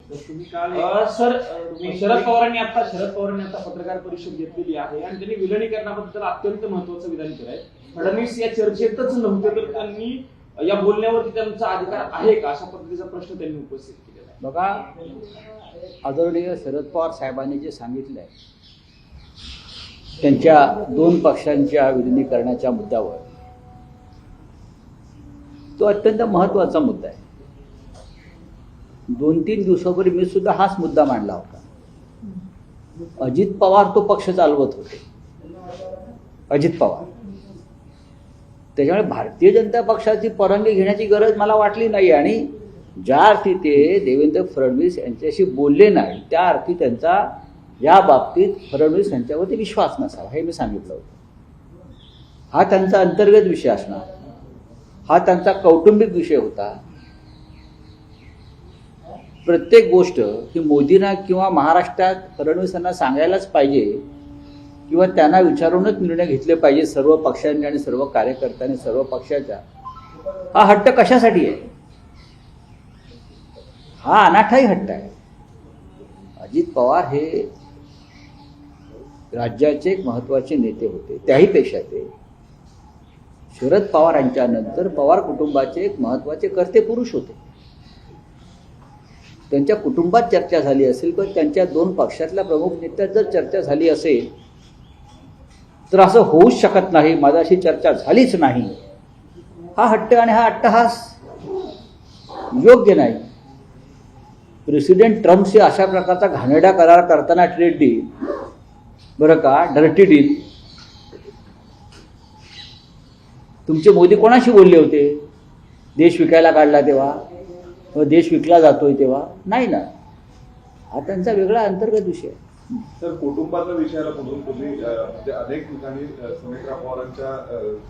तुम्ही काल सर शरद पवारांनी आता पत्रकार परिषद घेतलेली आहे आणि त्यांनी विलिनीकरणाबद्दल अत्यंत महत्त्वाचं विधान केलं आहे. फडणवीस या चर्चेतच नव्हते तर त्यांनी या बोलण्यावरती त्यांचा अधिकार आहे का अशा पद्धतीचा प्रश्न त्यांनी उपस्थित केलेला आहे. बघा, आदरणीय शरद पवार साहेबांनी जे सांगितलं आहे त्यांच्या दोन पक्षांच्या विलिनीकरणाच्या मुद्द्यावर, तो अत्यंत महत्त्वाचा मुद्दा आहे. 2-3 दिवसापूर्वी मी सुद्धा हाच मुद्दा मांडला होता. अजित पवार तो पक्ष चालवत होते, अजित पवार. त्याच्यामुळे भारतीय जनता पक्षाची परवानगी घेण्याची गरज मला वाटली नाही आणि ज्या अर्थी ते देवेंद्र फडणवीस यांच्याशी बोलले नाही त्या अर्थी त्यांचा या बाबतीत फडणवीस यांच्यावरती विश्वास नसावा हे मी सांगितलं होतं. हा त्यांचा अंतर्गत विषय असणार, हा त्यांचा कौटुंबिक विषय होता. प्रत्येक गोष्ट ही मोदींना किंवा महाराष्ट्रात फडणवीसांना सांगायलाच पाहिजे किंवा त्यांना विचारूनच निर्णय घेतले पाहिजे सर्व पक्षांनी आणि सर्व कार्यकर्त्यांनी सर्व पक्षाच्या. हा हट्ट कशासाठी आहे? हा अनाठाही हट्ट आहे. अजित पवार हे राज्याचे एक महत्त्वाचे नेते होते, त्याहीपेक्षा ते शरद पवार यांच्यानंतर पवार कुटुंबाचे एक महत्त्वाचे कर्ते पुरुष होते. त्यांच्या कुटुंबात चर्चा झाली असेल किंवा त्यांच्या दोन पक्षातल्या प्रमुख नेत्यात जर चर्चा झाली असेल तर असं होऊच शकत नाही, माझ्याशी चर्चा झालीच नाही. हा हट्ट आणि हा अट्टहास योग्य नाही. प्रेसिडेंट ट्रम्पशी अशा प्रकारचा घाणेरडा करार करताना ट्रेड डील, बरं का, डर्टी डील, तुमचे मोदी कोणाशी बोलले होते? देश विकायला काढला तेव्हा, देश विकला जातोय तेव्हा नाही ना. हा त्यांचा वेगळा अंतर्गत विषय. तर कुटुंबाच्या विषयाला बोलून तुम्ही म्हणजे अनेक ठिकाणी सुमित्रा पवारांच्या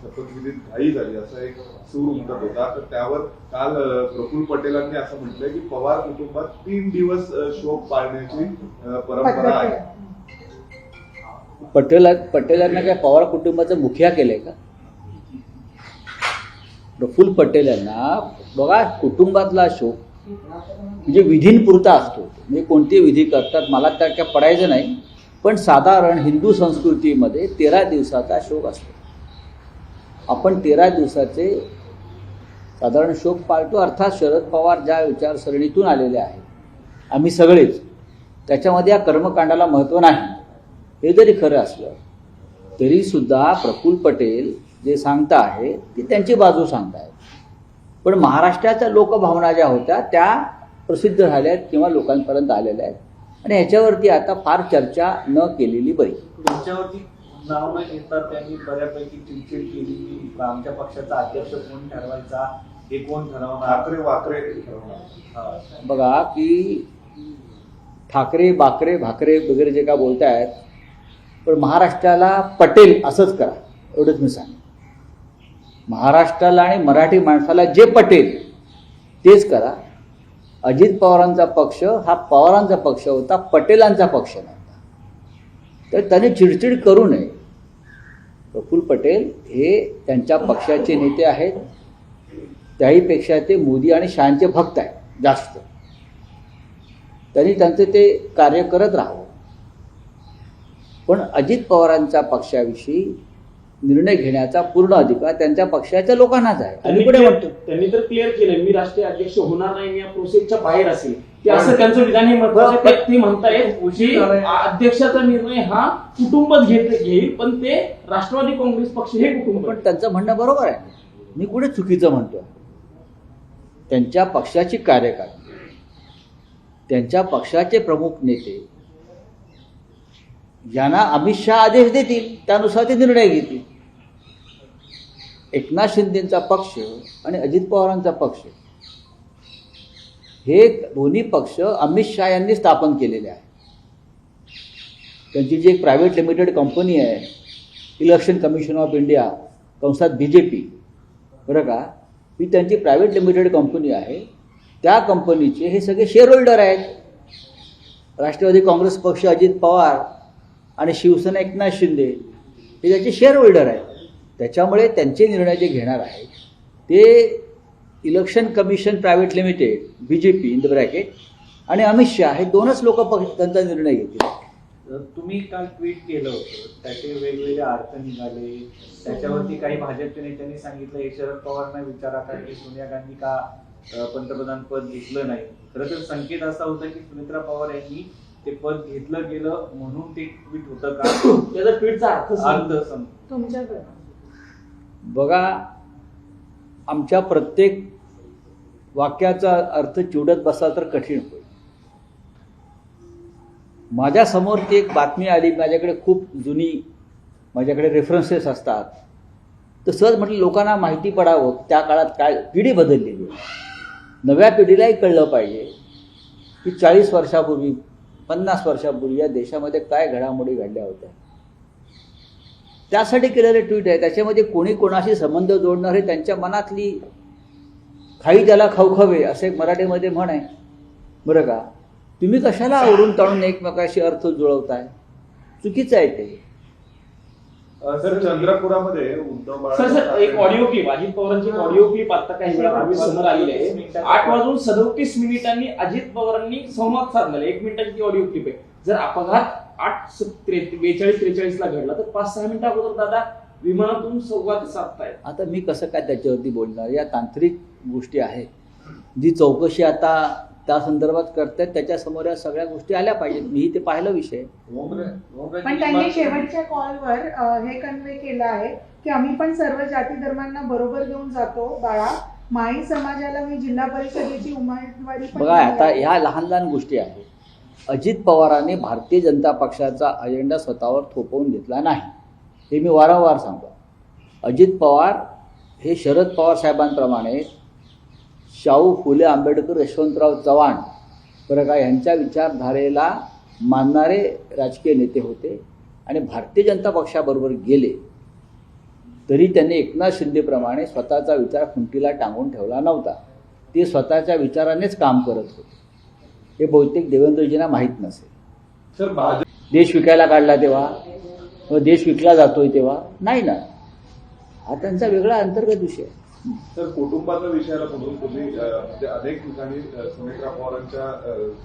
शपथविधीत घाई झाली असा एक सूर उमटत होता. तर त्यावर काल प्रफुल्ल पटेलांनी असं म्हटलंय की पवार कुटुंबात 3 दिवस शोक पाळण्याची परंपरा आहे. पटेलांना काय पवार कुटुंबाचं मुखिया केलंय का? प्रफुल्ल पटेल यांना बघा, कुटुंबातला शोक म्हणजे विधींपुरता असतो. म्हणजे कोणते विधी करतात मला त्या काय पडायचं नाही, पण साधारण हिंदू संस्कृतीमध्ये 13 दिवसाचा शोक असतो. आपण 13 दिवसाचे साधारण शोक पाळतो. अर्थात शरद पवार ज्या विचारसरणीतून आलेले आहेत आम्ही सगळेच, त्याच्यामध्ये या कर्मकांडाला महत्त्व नाही. हे जरी खरं असलं तरीसुद्धा प्रफुल्ल पटेल जे सांगता आहे ती त्यांची बाजू सांगतायत. पण महाराष्ट्राच्या लोकभावना ज्या होत्या त्या प्रसिद्ध झाल्या आहेत किंवा लोकांपर्यंत आलेल्या आहेत आणि ह्याच्यावरती आता फार चर्चा न केलेली बरी. तुमच्यावरती नाव न घेता त्यांनी बऱ्यापैकी चिडचिड केली की आमच्या पक्षाचा अध्यक्ष कोण ठरवायचा, हे कोण ठरवणार, वाकरे बघा की ठाकरे बाकरे भाकरे वगैरे जे का बोलतायत, पण महाराष्ट्राला पटेल असंच करा एवढंच मी सांग. महाराष्ट्राला आणि मराठी माणसाला जे पटेल तेच करा. अजित पवारांचा पक्ष हा पवारांचा पक्ष होता, पटेलांचा पक्ष नव्हता. तर त्याने चिडचिड करू नये. प्रफुल्ल पटेल हे त्यांच्या पक्षाचे नेते आहेत, त्याहीपेक्षा ते मोदी आणि शहांचे भक्त आहेत जास्त. त्यांनी त्यांचे ते कार्य करत राहावं. पण अजित पवारांच्या पक्षाविषयी निर्णय घेण्याचा पूर्ण अधिकार त्यांच्या पक्षाच्या लोकांनाच आहे. त्यांनी तर क्लिअर केलं मी राष्ट्रीय अध्यक्ष होणार नाही, मी या प्रोसेसच्या बाहेर असेल. ते असं त्यांचं विधान हे महत्त्वाचं आहे. ते म्हणतायत की अध्यक्षाचा निर्णय हा कुटुंबच घेईल, पण ते राष्ट्रवादी काँग्रेस पक्ष हे कुटुंब. पण त्यांचं म्हणणं बरोबर आहे, मी कुठे चुकीचं म्हणतो? त्यांच्या पक्षाची कार्यकर्ते, त्यांच्या पक्षाचे प्रमुख नेते ज्यांना अमित शहा आदेश देतील त्यानुसार ते निर्णय घेतील. एकनाथ शिंदेचा पक्ष आणि अजित पवारांचा पक्ष हे दोन्ही पक्ष अमित शहा यांनी स्थापन केलेले आहे. त्यांची जी एक प्रायव्हेट लिमिटेड कंपनी आहे, इलेक्शन कमिशन ऑफ इंडिया कंसात BJP, बरं का, ही त्यांची प्रायव्हेट लिमिटेड कंपनी आहे. त्या कंपनीचे हे सगळे शेअर होल्डर आहेत. राष्ट्रवादी काँग्रेस पक्ष अजित पवार आणि शिवसेना एकनाथ शिंदे हे त्याचे शेअर होल्डर आहेत. त्याच्यामुळे त्यांचे निर्णय जे घेणार आहेत ते election commission private limited BJP in the bracket आणि अमित शहा हे दोनच लोक त्यांचा निर्णय घेतील. तुम्ही काल ट्विट केलं होतं, त्याचे वेगवेगळे अर्थ निघाले. त्याच्यावरती काही भाजपच्या नेत्यांनी सांगितलं हे शरद पवारांना विचारा का की सोनिया गांधी का पंतप्रधान पद घेतलं नाही. खरं तर संकेत असा होता की सुनेत्रा पवार यांनी ते पद घेतलं गेलं म्हणून ते ट्विट होतं का, त्याचा ट्विटचा अर्थ तुमच्याकडे बघा, आमच्या प्रत्येक वाक्याचा अर्थ चिवडत बसला तर कठीण होईल. माझ्यासमोर ती एक बातमी आली, माझ्याकडे खूप जुनी माझ्याकडे रेफरन्सेस असतात, तर सहज म्हटलं लोकांना माहिती पडावं त्या काळात काय पिढी बदललेली आहे. नव्या पिढीलाही कळलं पाहिजे की 40 वर्षापूर्वी 50 वर्षापूर्वी या देशामध्ये काय घडामोडी घडल्या होत्या. त्यासाठी केलेलं ट्विट आहे. त्याच्यामध्ये कोणी कोणाशी संबंध जोडणारे त्यांच्या मनातली खाई त्याला खवखवे असे एक मराठीमध्ये म्हण आहे बरं का. तुम्ही कशाला आवरून ताणून एकमेकाशी अर्थ जुळवताय, चुकीचं आहे ते. सर, चंद्रपुरामध्ये उद्धव सर बाळासाहेब एक ऑडिओ क्लिप, अजित पवारांची ऑडिओ क्लिप आता काही वेळापूर्वी समोर आलेली आहे. 8:37 अजित पवारांनी संवाद साधलेला 1 मिनिटाची ती ऑडिओ क्लिप आहे. जर अपघात 8:42-43 ला घडला तर 5-6 मिनिटं अगोदर दादा विमानातून संवाद साधतायत. आता मी कसं काय त्याच्यावरती बोलणार. या तांत्रिक गोष्टी आहेत, जी चौकशी आता त्या संदर्भात करतायत त्याच्यासमोर या सगळ्या गोष्टी आल्या पाहिजेत. मी ते पाहिलं विषय. पण त्यांनी शेवटच्या कॉलवर हे कन्वे केलं आहे की आम्ही पण सर्व जाती धर्मांना बरोबर घेऊन जातो बाळा. माई समाजाला मी जिल्हा परिषदेची उमेदवारी पण बघा, दिली आता आहे. ह्या लहान लहान गोष्टी आहेत. अजित पवारांनी भारतीय जनता पक्षाचा अजेंडा स्वतःवर थोपवून घेतला नाही, हे मी वारंवार सांगतो. अजित पवार हे शरद पवार साहेबांप्रमाणे शाहू फुले आंबेडकर यशवंतराव चव्हाण बरं का यांच्या विचारधारेला मानणारे राजकीय नेते होते आणि भारतीय जनता पक्षाबरोबर गेले तरी त्यांनी एकनाथ शिंदेप्रमाणे स्वतःचा विचार खुंटीला टांगून ठेवला नव्हता. ते स्वतःच्या विचारानेच काम करत होते. हे बहुतेक देवेंद्रजींना माहीत नसेल. सर, भाजप देश विकायला काढला तेव्हा, व देश विकला जातोय तेव्हा नाही ना. हा त्यांचा वेगळा अंतर्गत विषय. सर, कुटुंबाच्या विषयाला म्हणून तुम्ही म्हणजे अनेक ठिकाणी सुनेत्रा पवारांच्या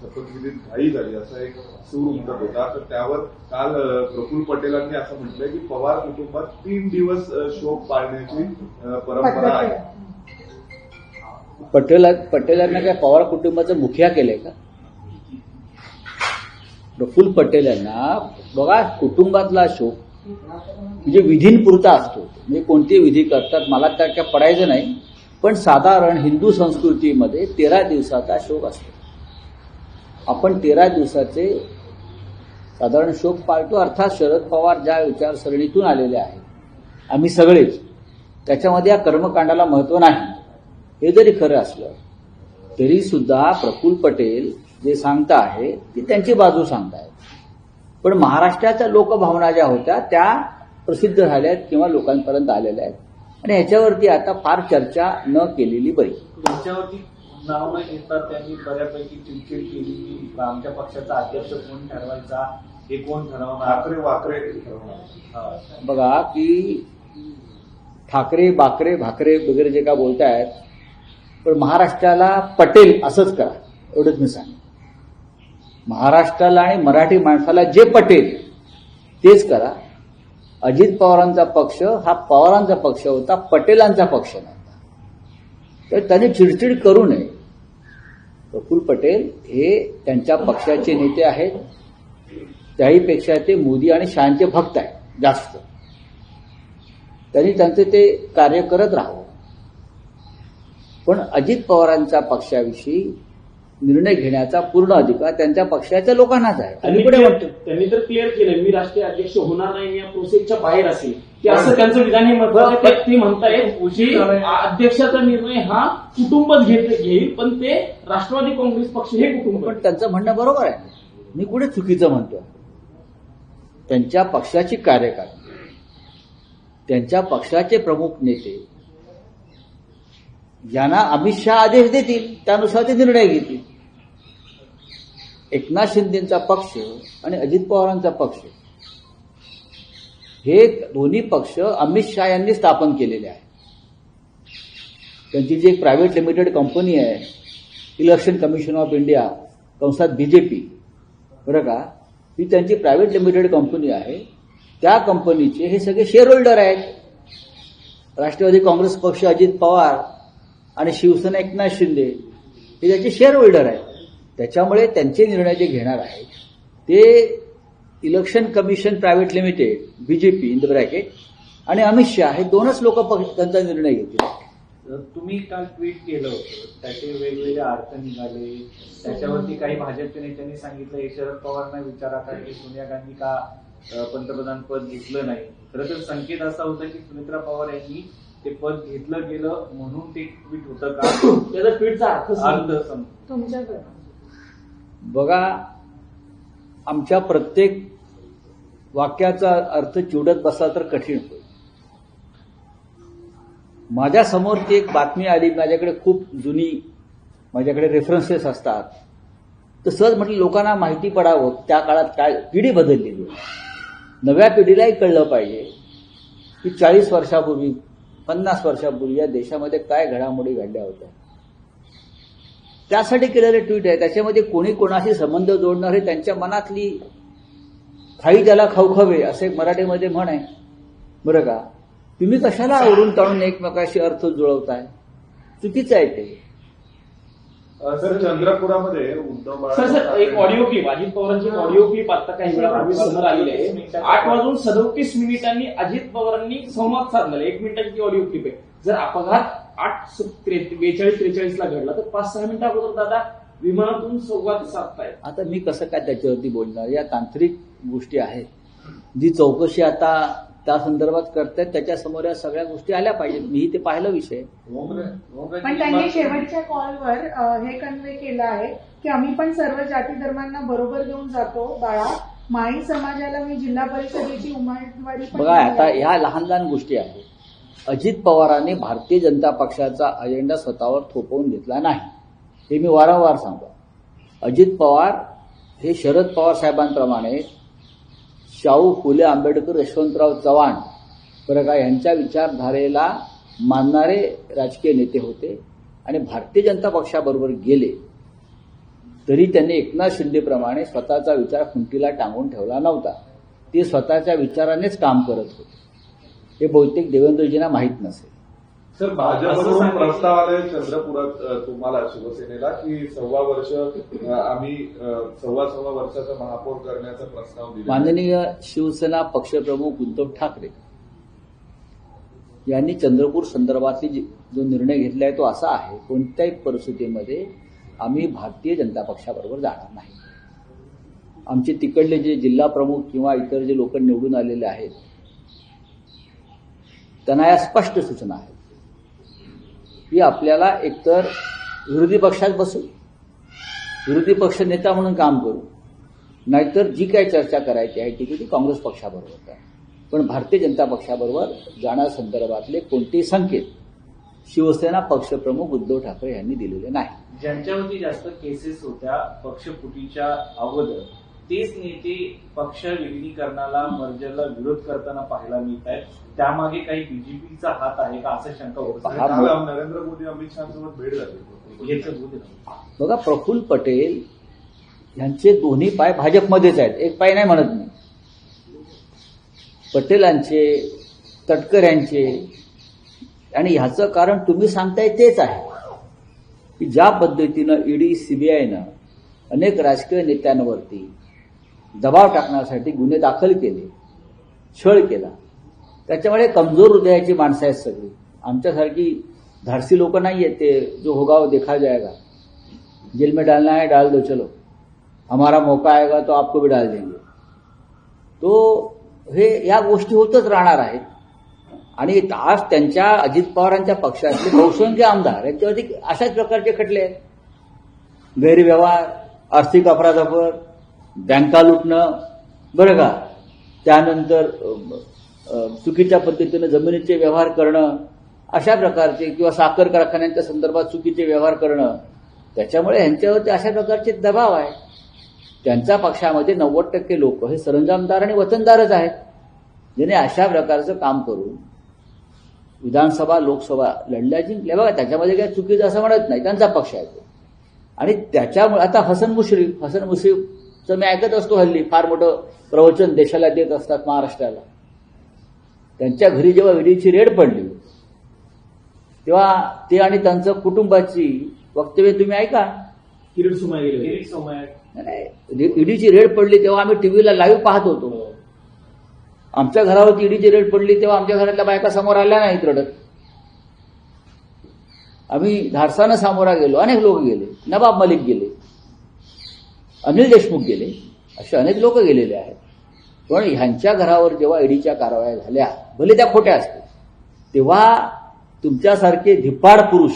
शपथविधीत घाई झाली असा एक सूर उमटत होता. तर त्यावर काल प्रफुल्ल पटेलांनी असं म्हटलंय की पवार कुटुंबात 3 दिवस शोक पाळण्याची परंपरा आहे. पटेलांना काय पवार कुटुंबाचं मुखिया केलंय का? प्रफुल्ल पटेल यांना बघा, कुटुंबातला शोक म्हणजे विधींपुरता असतो. म्हणजे कोणते विधी करतात मला त्या काय पडायचं नाही, पण साधारण हिंदू संस्कृतीमध्ये 13 दिवसाचा शोक असतो. आपण 13 दिवसाचे साधारण शोक पाळतो. अर्थात शरद पवार ज्या विचारसरणीतून आलेले आहेत आम्ही सगळेच, त्याच्यामध्ये या कर्मकांडाला महत्त्व नाही. हे जरी खरं असलं तरी सुद्धा प्रफुल्ल पटेल जे सांगता आहे ती त्यांची बाजू सांगतायत. पण महाराष्ट्राच्या लोकभावना ज्या होत्या त्या प्रसिद्ध झाल्या आहेत किंवा लोकांपर्यंत आलेल्या आहेत आणि ह्याच्यावरती आता फार चर्चा न केलेली बरी. तुमच्यावरती नाव न घेता त्यांनी बऱ्यापैकी चिडचिड केली. आमच्या पक्षाचा अध्यक्ष कोण ठरवायचा, हे कोण ठरवणार, वाकरे बघा की ठाकरे बाकरे भाकरे वगैरे जे काय बोलतायत, पण महाराष्ट्राला पटेल असंच करा एवढंच मी सांग. महाराष्ट्राला आणि मराठी माणसाला जे पटेल तेच करा. अजित पवारांचा पक्ष हा पवारांचा पक्ष होता, पटेलांचा पक्ष नव्हता. तर त्यांनी चिडचिड करू नये. प्रफुल्ल पटेल हे त्यांच्या पक्षाचे नेते आहेत, त्याहीपेक्षा ते मोदी आणि शहांचे भक्त आहेत जास्त. त्यांनी त्यांचे ते कार्य करत राहावं. पण अजित पवारांच्या पक्षाविषयी निर्णय घेण्याचा पूर्ण अधिकार त्यांच्या पक्षाच्या लोकांनाच आहे. त्यांनी तर क्लिअर केलं मी राष्ट्रीय अध्यक्ष होणार नाही, मी या प्रोसेसच्या बाहेर असेल की असं त्यांचं विधान हे महत्वाचं आहे. ते म्हणतायत की अध्यक्षाचा निर्णय हा कुटुंबच घेईल, पण ते राष्ट्रवादी काँग्रेस पक्ष हे कुटुंब. पण त्यांचं म्हणणं बरोबर आहे. मी कुठे चुकीचं म्हणतो. त्यांच्या पक्षाची कार्यकारिणी, त्यांच्या पक्षाचे प्रमुख नेते यांना अमित शहा आदेश देतील त्यानुसार ते निर्णय घेतील. एकनाथ शिंदेचा पक्ष आणि अजित पवारांचा पक्ष हे दोन्ही पक्ष अमित शहा यांनी स्थापन केलेले आहे. त्यांची जी एक प्रायव्हेट लिमिटेड कंपनी आहे इलेक्शन कमिशन ऑफ इंडिया, कंसात BJP, बरं का, ही त्यांची प्रायव्हेट लिमिटेड कंपनी आहे. त्या कंपनीचे हे सगळे शेअर होल्डर आहेत. राष्ट्रवादी काँग्रेस पक्ष अजित पवार आणि शिवसेना एकनाथ शिंदे हे त्याचे शेअर होल्डर आहेत. त्याच्यामुळे त्यांचे निर्णय जे घेणार आहेत ते election commission private limited BJP in the bracket आणि अमित शहा हे दोनच लोक त्यांचा निर्णय घेतील. तुम्ही काल ट्विट केलं होतं, त्याचे वेगवेगळे अर्थ निघाले. त्याच्यावरती काही भाजपच्या नेत्यांनी सांगितलं हे शरद पवारांना विचारा का की सोनिया गांधी का पंतप्रधान पद घेतलं नाही. खरं तर संकेत असा होता की सुनेत्रा पवार यांनी ते पद घेतलं गेलं म्हणून ते ट्विट होतं का, त्याचा ट्विटचा अर्थ तुमच्याकडे बघा, आमच्या प्रत्येक वाक्याचा अर्थ चिवडत बसला तर कठीण होईल. माझ्या समोर ती एक बातमी आली, माझ्याकडे खूप जुनी माझ्याकडे रेफरन्सेस असतात, तर सहज म्हटलं लोकांना माहिती पडावं त्या काळात काय पिढी बदललेली आहे. नव्या पिढीलाही कळलं पाहिजे की 40 वर्षापूर्वी 50 वर्षापूर्वी या देशामध्ये काय घडामोडी घडल्या होत्या. त्यासाठी केलेलं ट्विट आहे. त्याच्यामध्ये कोणी कोणाशी संबंध जोडणारे त्यांच्या मनातली खाई त्याला खवखवे असे मराठीमध्ये म्हण आहे, बरं का. तुम्ही कशाला आवरून ताणून एकमेकाशी अर्थ जुळवताय, चुकीचं आहे ते. सर, चंद्रपुरामध्ये उद्धव सर एक ऑडिओ क्लिप, अजित पवारांची ऑडिओ क्लिप आता काही वेळापूर्वी समोर आलेली आहे. 8:37 अजित पवारांनी संवाद साधलेला 1 मिनिटाची ऑडिओ क्लिप आहे. जर अपघात 8:42-43 ला घडला तर 5-6 मिनिटा अगोदर दादा विमानातून संवाद साधतायत. आता मी कसं काय त्याच्यावरती बोलणार, या तांत्रिक गोष्टी आहेत. जी चौकशी आता त्या संदर्भात करतायत त्याच्यासमोर या सगळ्या गोष्टी आल्या पाहिजेत. मी ते पाहिलं विषय. पण त्यांनी शेवटच्या कॉलवर हे कन्वे केलं आहे की आम्ही पण सर्व जाती धर्मांना बरोबर घेऊन जातो बाळा. माळी समाजाला मी जिल्हा परिषदेची उमेदवारी पण बघा, दिली आता आहे. ह्या लहान लहान गोष्टी आहेत. अजित पवारांनी भारतीय जनता पक्षाचा अजेंडा स्वतःवर थोपवून घेतला नाही, हे मी वारंवार सांगतो. अजित पवार हे शरद पवार साहेबांप्रमाणे शाहू फुले आंबेडकर यशवंतराव चव्हाण, बरं का, यांच्या विचारधारेला मानणारे राजकीय नेते होते आणि भारतीय जनता पक्षाबरोबर गेले तरी त्यांनी एकनाथ शिंदेप्रमाणे स्वतःचा विचार खुंटीला टांगून ठेवला नव्हता. ते स्वतःच्या विचारानेच काम करत होते. हे बहुतेक देवेंद्रजींना माहीत नसेल. सर, भाजपकडून प्रस्ताव आले चंद्रपुरात तुम्हाला शिवसेनेला की 1.25 वर्ष आम्ही 1.25 वर्षाचा महापौर करण्याचा प्रस्ताव दिला. माननीय शिवसेना पक्षप्रमुख उद्धव ठाकरे यांनी चंद्रपूर संदर्भातली जो निर्णय घेतलाय तो असा आहे, कोणत्याही परिस्थितीमध्ये आम्ही भारतीय जनता पक्षाबरोबर जाणार नाही. आमचे तिकडले जे जिल्हा प्रमुख किंवा इतर जे लोक निवडून आलेले आहेत त्यांना या स्पष्ट सूचना आहेत की आपल्याला एकतर विरोधी पक्षात बसू, विरोधी पक्ष नेता म्हणून काम करू, नाहीतर जी काही चर्चा करायची आहे ती काँग्रेस पक्षाबरोबर करा. पण भारतीय जनता पक्षाबरोबर जाण्यासंदर्भातले कोणतेही संकेत शिवसेना पक्षप्रमुख उद्धव ठाकरे यांनी दिलेले नाही. ज्यांच्यावरती जास्त केसेस होत्या पक्षफुटीच्या अगोदर तेच नेते पक्ष विलिनीकरणाला मर्जरला विरोध करताना पाहायला मिळत आहेत. त्यामागे काही बीजेपीचा हात आहे का असं शंका होत आहे. काल नरेंद्र मोदी अमित शहासोबत भेट झाली. बघा, प्रफुल्ल पटेल यांचे दोन्ही पाय भाजपमध्येच आहेत, एक पाय नाही म्हणत मी. पटेलांचे, तटकऱ्यांचे, आणि ह्याचं कारण तुम्ही सांगताय तेच आहे की ज्या पद्धतीनं ईडी सीबीआयनं अनेक राजकीय नेत्यांवरती दबाव टाकण्यासाठी गुन्हे दाखल केले, छळ केला, त्याच्यामुळे कमजोर हृदयाची माणसं आहेत सगळी. आमच्यासारखी धाडसी लोक नाही आहेत ते जो होगा वो देखा जाएगा, जेल में डालना है डाल दो, चलो हमारा मौका आएगा तो आपको भी डाल देंगे. तो हे या गोष्टी होतच राहणार आहेत. आणि आज त्यांच्या अजित पवारांच्या पक्षातले बहुसंख्य आमदार यांच्यावरती अशाच प्रकारचे खटले आहेत. गैरव्यवहार, आर्थिक अपराधापर, बँका लुटणं, बरं का, त्यानंतर चुकीच्या पद्धतीनं जमिनीचे व्यवहार करणं, अशा प्रकारचे, किंवा साखर कारखान्यांच्या संदर्भात चुकीचे व्यवहार करणं. त्याच्यामुळे ह्यांच्यावरती अशा प्रकारचे दबाव आहे. त्यांच्या पक्षामध्ये 90% लोक हे सरंजामदार आणि वतनदारच आहेत, ज्याने अशा प्रकारचं काम करून विधानसभा लोकसभा लढल्या जिंकल्या. बघा, त्याच्यामध्ये काही चुकीचं असं म्हणत नाही, त्यांचा पक्ष आहे तो. आणि त्याच्यामुळे आता हसन मुश्रीफचं मी ऐकत असतो हल्ली, फार मोठं प्रवचन देशाला देत असतात महाराष्ट्राला. त्यांच्या घरी जेव्हा ईडीची रेड पडली तेव्हा ते आणि त्यांचं कुटुंबाची वक्तव्य तुम्ही ऐका. किरीट सोमय्या गेले. नाही, ईडीची रेड पडली तेव्हा आम्ही टीव्हीला लाईव्ह पाहत होतो. आमच्या घरावरती ईडीची रेड पडली तेव्हा आमच्या घरातल्या बायका समोर आल्या नाहीत रडत. आम्ही धाडसानं सामोरा गेलो, अनेक लोक गेले, नवाब मलिक गेले, अनिल देशमुख गेले, असे अनेक लोक गेलेले आहेत. पण ह्यांच्या घरावर जेव्हा ईडीच्या कारवाया झाल्या, भले त्या खोट्या असतील, तेव्हा तुमच्यासारखे धिप्पाड पुरुष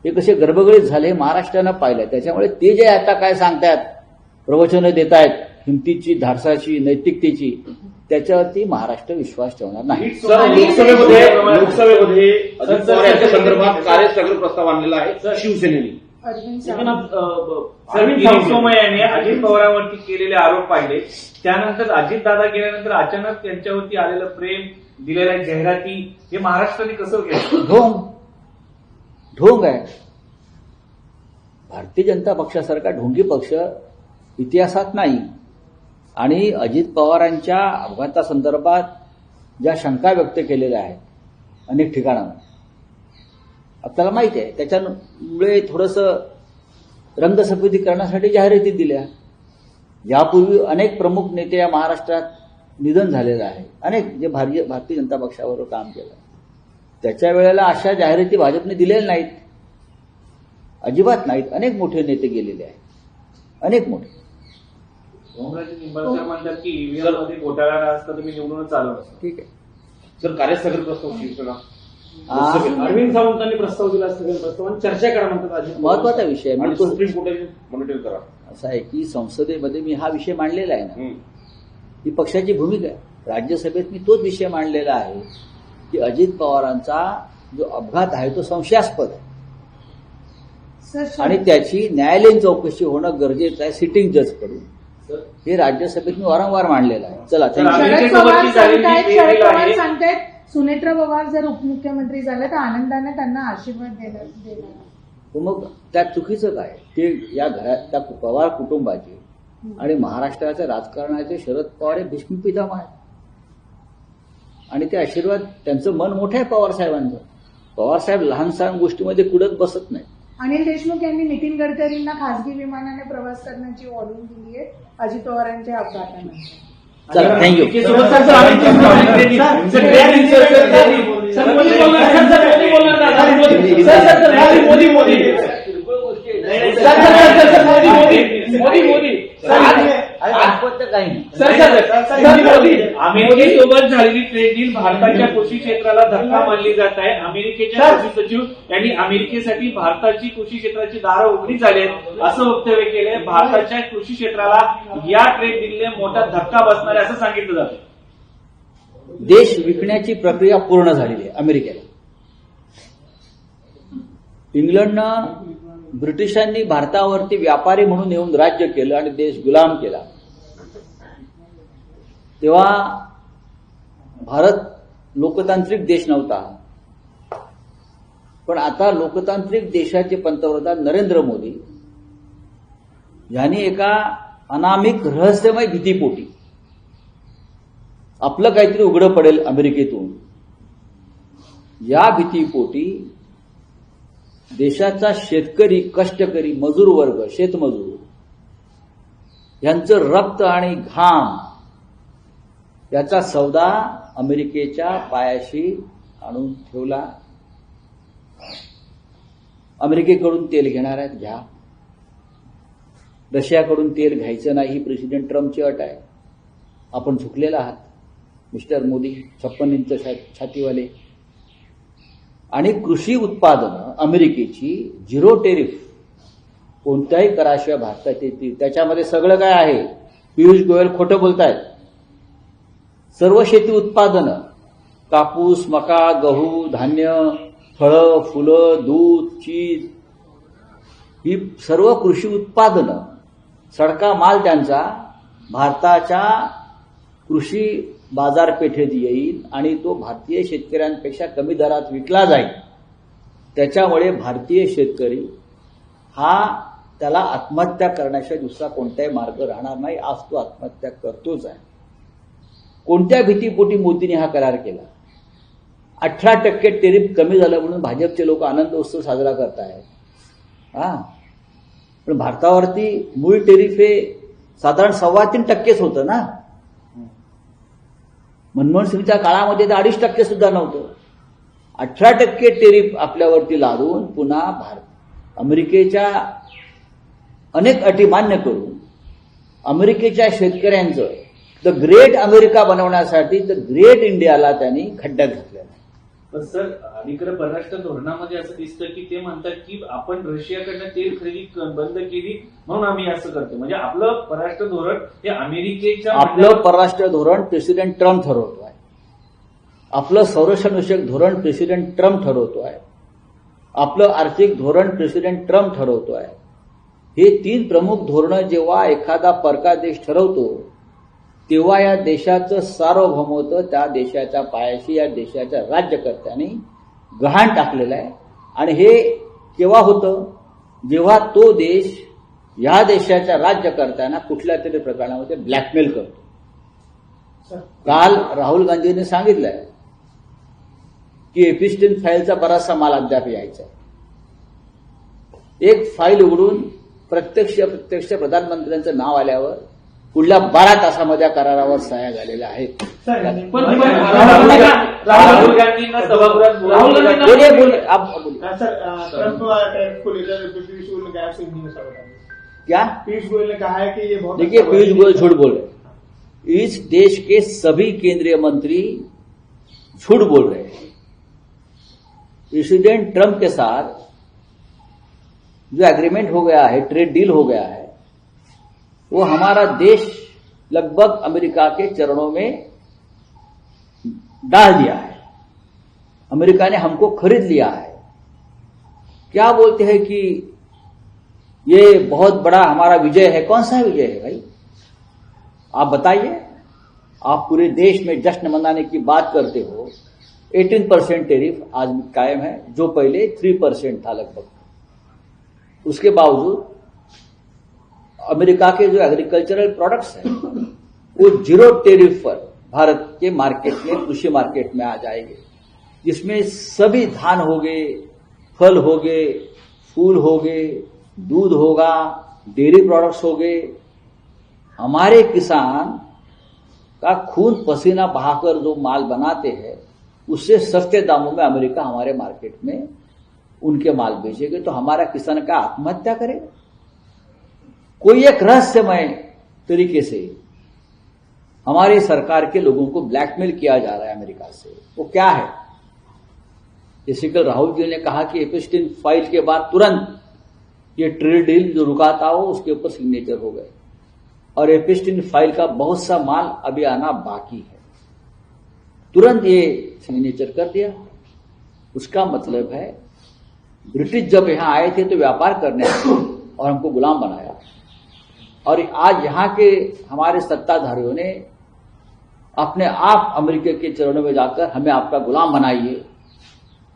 हे कसे गर्भगळीत झाले महाराष्ट्रानं पाहिलं. त्याच्यामुळे ते जे आता काय सांगतायत, प्रवचनं देत आहेत हिमतीची, धाडसाची, नैतिकतेची, त्याच्यावरती महाराष्ट्र विश्वास ठेवणार नाही. सर, लोकसभेमध्ये अजित पवार यांच्या संदर्भात कार्यस्थगन प्रस्ताव आणलेला आहे शिवसेनेने. किरीट सोमय्या यांनी अजित पवारांवरती केलेले आरोप पाहिले. त्यानंतर अजितदादा गेल्यानंतर अचानक त्यांच्यावरती आलेलं प्रेम, दिलेल्या जाहिराती, हे महाराष्ट्राने कसं केलं? ढोंग आहे. भारतीय जनता पक्षासारखा ढोंगी पक्ष इतिहासात नाही. आणि अजित पवारांच्या अपघातासंदर्भात ज्या शंका व्यक्त केलेल्या आहेत अनेक ठिकाणावर, आपल्याला माहिती आहे, त्याच्यामुळे थोडंसं रंगसफेदी करण्यासाठी जाहिराती दिल्या. यापूर्वी अनेक प्रमुख नेते या महाराष्ट्रात निधन झालेलं आहे, अनेक जे भारतीय जनता पक्षावर काम केलं. त्याच्या वेळेला अशा जाहिराती भाजपने दिलेल्या नाहीत, अजिबात नाहीत. अनेक मोठे नेते गेलेले आहेत, अनेक मोठे. ओमराजे निंबाळकर म्हणतात की ईव्हीएम मध्ये घोटाळा असता तुम्ही निवडूनच आलो नसता. ठीक आहे. सर, कार्यस्थगन प्रस्ताव शिवसेना अरविंद सावंतांनी प्रस्ताव दिला, स्थगन प्रस्ताव, आणि चर्चा करा म्हणतात. अजित महत्वाचा विषय आहे. आणि सुप्रीम कोर्टाने मॉनिटर करा. असा आहे की संसदेमध्ये मी हा विषय मांडलेला आहे ना, ही पक्षाची भूमिका आहे. राज्यसभेत मी तोच विषय मांडलेला आहे की अजित पवारांचा जो अपघात आहे तो संशयास्पद आहे आणि त्याची न्यायालयीन चौकशी होणं गरजेचं आहे सिटिंग जज कडून. हे राज्यसभेत मी वारंवार मांडलेलं आहे. चला, शरद पवार सांगतायत सुनेत्रा पवार जर उपमुख्यमंत्री झाले तर आनंदाने त्यांना आशीर्वाद देणार. मग त्यात चुकीचं काय? ते या घरात त्या पवार कुटुंबाचे आणि महाराष्ट्राच्या राजकारणाचे शरद पवार हे भीष्म पितामह आहेत आणि ते आशीर्वाद, त्यांचं मन मोठं आहे पवार साहेबांचं. पवार साहेब लहान सहान गोष्टीमध्ये कुडत बसत नाही. अनिल देशमुख यांनी नितीन गडकरींना खासगी विमानाने प्रवास करण्याची वॉर्निंग दिली आहे अजित पवारांच्या अपघातानंतर. चला, थँक्यू. अमेरिकेसोबत झालेली ट्रेड डील भारताच्या कृषी क्षेत्राला धक्का मानली जात आहे. अमेरिकेच्या कृषी सचिव यांनी अमेरिकेसाठी भारताची कृषी क्षेत्राची दारं उघडी झाली आहेत असं वक्तव्य केलंय. भारताच्या कृषी क्षेत्राला या ट्रेड डीलने मोठा धक्का बसणार आहे असं सांगितलं जातं. देश विकण्याची प्रक्रिया पूर्ण झालेली आहे अमेरिकेला. इंग्लंडनं, ब्रिटिशांनी भारतावरती व्यापारी म्हणून येऊन राज्य केलं आणि देश गुलाम केला. तेव्हा भारत लोकतांत्रिक देश नव्हता. पण आता लोकतांत्रिक देशाचे पंतप्रधान नरेंद्र मोदी यांनी एका अनामिक रहस्यमय भीतीपोटी आपलं काहीतरी उघडं पडेल अमेरिकेतून, या भीतीपोटी देशाचा शेतकरी, कष्टकरी, मजूर वर्ग, शेतमजूर यांचं रक्त आणि घाम याचा सौदा अमेरिकेच्या पायाशी आणून ठेवला. अमेरिकेकडून तेल घेणार आहेत, घ्या. रशियाकडून तेल घ्यायचं नाही ही प्रेसिडेंट ट्रम्पची अट आहे. आपण झुकलेला आहात मिस्टर मोदी, 56 इंच छातीवाले. आणि कृषी उत्पादनं अमेरिकेची झिरो टेरिफ, कोणत्याही कराशिवाय भारतात येतील. त्याच्यामध्ये सगळं काय आहे? पियुष गोयल खोटं बोलतायत. सर्व शेती उत्पादनं, कापूस, मका, गहू, धान्य, फळं, फुलं, दूध, चीज, ही सर्व कृषी उत्पादनं, सडका माल त्यांचा भारताच्या कृषी बाजारपेठेत येईल आणि तो भारतीय शेतकऱ्यांपेक्षा कमी दरात विकला जाईल. त्याच्यामुळे भारतीय शेतकरी हा त्याला आत्महत्या करण्याशिवाय दुसरा कोणताही मार्ग राहणार नाही. आज तो आत्महत्या करतोच आहे. कोणत्या भीतीपोटी मोदींनी हा करार केला? 18% टेरिफ कमी झालं म्हणून भाजपचे लोक आनंद उत्सव साजरा करतायत. पण भारतावरती मूळ टेरिफ हे साधारण 3.25% होतं ना. मनमोहन सिंगच्या काळामध्ये तर 2.5% सुद्धा नव्हतं. 18% टेरिफ आपल्यावरती लादून पुन्हा अमेरिकेच्या अनेक अटी मान्य करून अमेरिकेच्या शेतकऱ्यांचं द ग्रेट अमेरिका बनवण्यासाठी द ग्रेट इंडियाला त्यांनी खड्ड्यात घातलेलं आहे. पण सर, अलीकडे परराष्ट्र धोरणामध्ये असं दिसतं की ते म्हणतात की आपण रशियाकडनं तेल खरेदी बंद केली म्हणून आम्ही असं करतो. म्हणजे आपलं परराष्ट्र धोरण हे अमेरिकेच्या आपलं परराष्ट्र धोरण प्रेसिडेंट ट्रम्प ठरवतो आहे. आपलं संरक्षणविषयक धोरण प्रेसिडेंट ट्रम्प ठरवतो आहे. आपलं आर्थिक धोरण प्रेसिडेंट ट्रम्प ठरवतो आहे. हे 3 प्रमुख धोरणं जेव्हा एखादा परका देश ठरवतो तेव्हा या देशाचं सार्वभौमत्व त्या देशाच्या पायाशी या देशाच्या राज्यकर्त्यांनी गहाण टाकलेलं आहे. आणि हे केव्हा होतं? जेव्हा तो देश या देशाच्या राज्यकर्त्यांना कुठल्या तरी प्रकरणामध्ये ब्लॅकमेल करतो. काल राहुल गांधींनी सांगितलंय की एपिस्टिन फाईलचा बराचसा माल अद्याप यायचा आहे. एक फाईल उघडून प्रत्यक्ष प्रधानमंत्र्यांचं नाव आल्यावर पुढल्या 12 तासामध्ये या करारावर सह्या झालेल्या आहेत. पण राहुल गांधींना सभागृहात बोलिए बोलिए आप बोलिए. ट्रंप को लेकर पीयूष गोयल ने गैप से नहीं बता रहा. क्या पीयूष गोयल ने कहा है कि ये बहुत देखिए, पीयूष गोयल झूठ बोल रहे हैं. इस देश के सभी केंद्रीय मंत्री झूठ बोल रहे हैं. प्रेसिडेंट ट्रंप के साथ जो एग्रीमेंट हो गया है, ट्रेड डील हो गया है, वो हमारा देश लगभग अमेरिका के चरणों में डाल दिया है. अमेरिका ने हमको खरीद लिया है. क्या बोलते हैं कि ये बहुत बड़ा हमारा विजय है. कौन सा विजय है भाई? आप बताइए. आप पूरे देश में जश्न मनाने की बात करते हो. 18% टेरिफ आज भी कायम है, जो पहले 3% था लगभग. उसके बावजूद अमेरिका के जो एग्रीकल्चरल प्रोडक्ट्स हैं वो 0 टेरिफ पर भारत के मार्केट में, कृषि मार्केट में आ जाएंगे, जिसमें सभी धान हो गए, फल हो गए, फूल हो गए, दूध होगा, डेयरी प्रोडक्ट्स हो गए. हमारे किसान का खून पसीना बहाकर जो माल बनाते हैं उससे सस्ते दामों में अमेरिका हमारे मार्केट में उनके माल बेचेंगे. तो हमारा किसान का आत्महत्या करेगा? कोई एक रहस्यमय तरीके से हमारी सरकार के लोगों को ब्लैकमेल किया जा रहा है अमेरिका से. वो क्या है? जैसे कल राहुल जी ने कहा कि एपिस्टिन फाइल के बाद तुरंत ये ट्रेड डील जो रुका था वो उसके ऊपर सिग्नेचर हो गए और एपिस्टिन फाइल का बहुत सा माल अभी आना बाकी है. तुरंत ये सिग्नेचर कर दिया. उसका मतलब है ब्रिटिश जब यहां आए थे तो व्यापार करने और हमको गुलाम बनाया, और आज यहां के हमारे सत्ताधारियों ने अपने आप अमेरिका के चरणों में जाकर हमें आपका गुलाम बनाइए,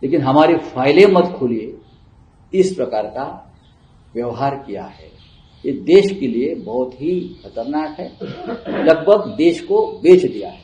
लेकिन हमारी फाइलें मत खोलिए, इस प्रकार का व्यवहार किया है. ये देश के लिए बहुत ही खतरनाक है. लगभग देश को बेच दिया है.